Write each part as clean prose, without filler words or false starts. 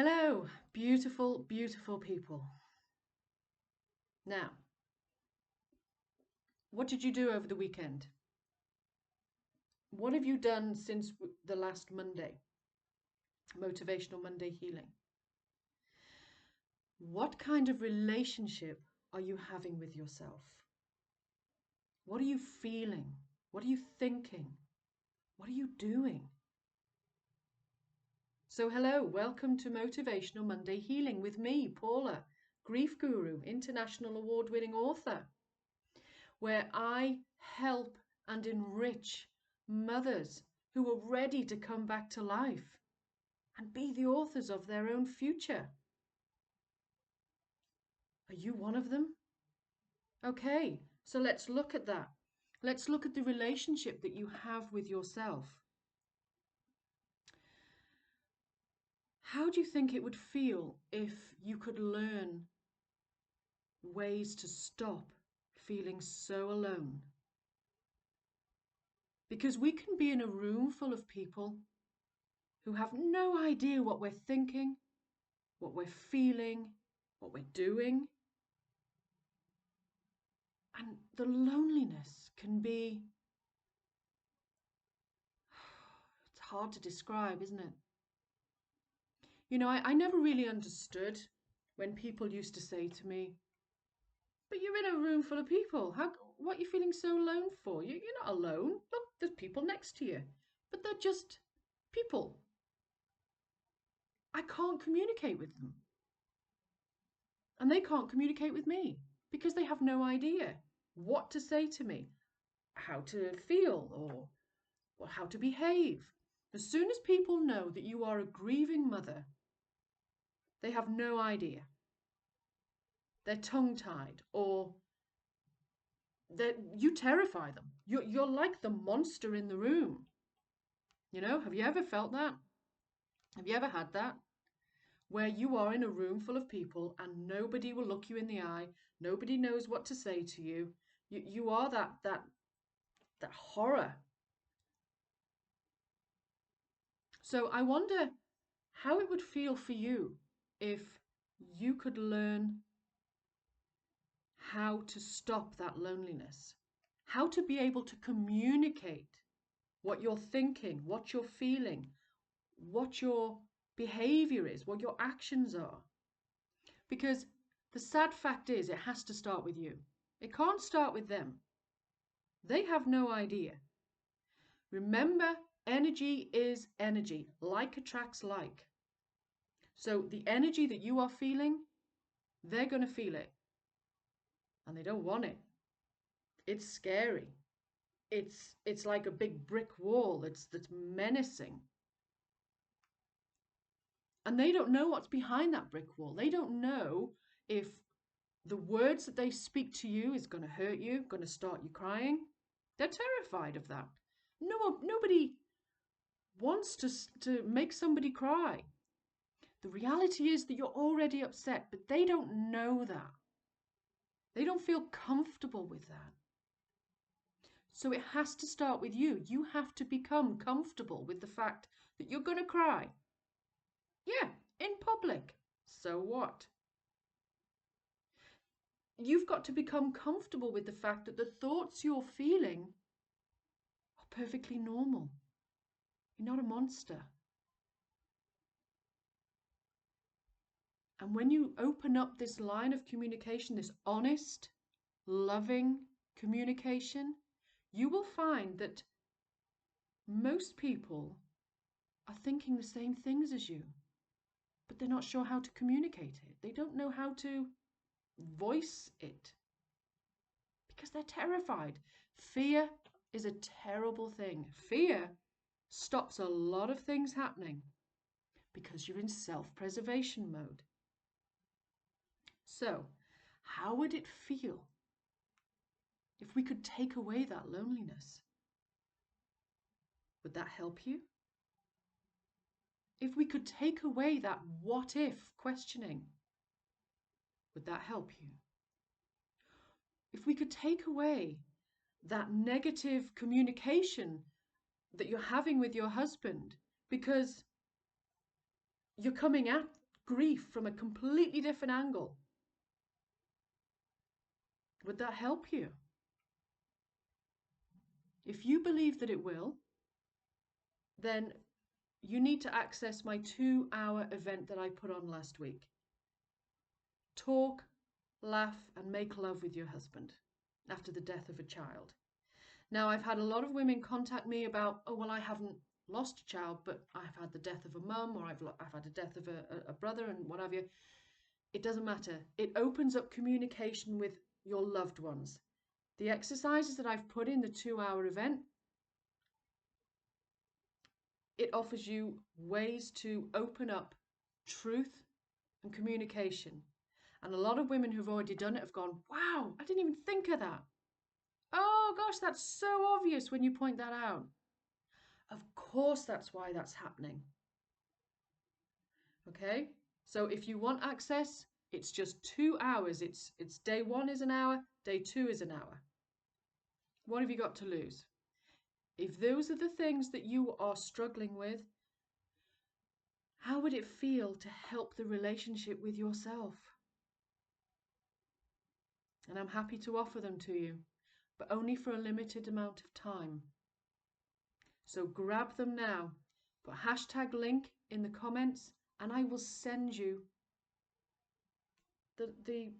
Hello, beautiful, beautiful people. Now, what did you do over the weekend? What have you done since the last Monday, Motivational Monday Healing? What kind of relationship are you having with yourself? What are you feeling? What are you thinking? What are you doing? So, hello, welcome to Motivational Monday Healing with me, Paula, grief guru, international award winning author, where I help and enrich mothers who are ready to come back to life and be the authors of their own future. Are you one of them? Okay, so let's look at that. Let's look at the relationship that you have with yourself. How do you think it would feel if you could learn ways to stop feeling so alone? Because we can be in a room full of people who have no idea what we're thinking, what we're feeling, what we're doing. And the loneliness can be, it's hard to describe, isn't it? You know, I never really understood when people used to say to me, but you're in a room full of people. What are you feeling so alone for? You're not alone. Look, there's people next to you. But they're just people. I can't communicate with them. And they can't communicate with me because they have no idea what to say to me, how to feel, or how to behave. As soon as people know that you are a grieving mother, they have no idea. They're tongue-tied, or you terrify them. You're like the monster in the room. You know, have you ever felt that? Have you ever had that? Where you are in a room full of people and nobody will look you in the eye, nobody knows what to say to you. You are that horror. So I wonder how it would feel for you if you could learn how to stop that loneliness, how to be able to communicate what you're thinking, what you're feeling, what your behavior is, what your actions are. Because the sad fact is, it has to start with you. It can't start with them. They have no idea. Remember, energy is energy. Like attracts like. So the energy that you are feeling, they're going to feel it. And they don't want it. It's scary. It's like a big brick wall that's menacing. And they don't know what's behind that brick wall. They don't know if the words that they speak to you is going to hurt you, going to start you crying. They're terrified of that. Nobody wants to make somebody cry. The reality is that you're already upset, but they don't know that. They don't feel comfortable with that. So it has to start with you. You have to become comfortable with the fact that you're going to cry. Yeah, in public. So what? You've got to become comfortable with the fact that the thoughts you're feeling are perfectly normal. You're not a monster. And when you open up this line of communication, this honest, loving communication, you will find that most people are thinking the same things as you, but they're not sure how to communicate it. They don't know how to voice it because they're terrified. Fear is a terrible thing. Fear stops a lot of things happening because you're in self-preservation mode. So, how would it feel if we could take away that loneliness? Would that help you? If we could take away that what if questioning, would that help you? If we could take away that negative communication that you're having with your husband because you're coming at grief from a completely different angle. Would that help you? If you believe that it will, then you need to access my 2-hour event that I put on last week. Talk, laugh, and make love with your husband after the death of a child. Now, I've had a lot of women contact me about, oh, well, I haven't lost a child, but I've had the death of a mum, or I've had the death of a brother, and what have you. It doesn't matter. It opens up communication with your loved ones. The exercises that I've put in the 2-hour event, it offers you ways to open up truth and communication. And a lot of women who've already done it have gone, wow, I didn't even think of that. Oh gosh, that's so obvious when you point that out. Of course, that's why that's happening. Okay, so if you want access, it's just 2 hours. It's day 1 is an hour, day 2 is an hour. What have you got to lose? If those are the things that you are struggling with, how would it feel to help the relationship with yourself? And I'm happy to offer them to you, but only for a limited amount of time. So grab them now. Put hashtag link in the comments and I will send you the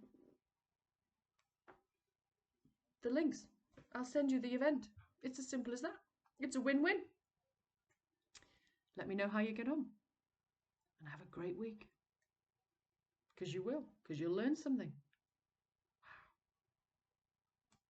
links. I'll send you the event. It's as simple as that. It's a win-win. Let me know how you get on and have a great week. Because you will, because you'll learn something.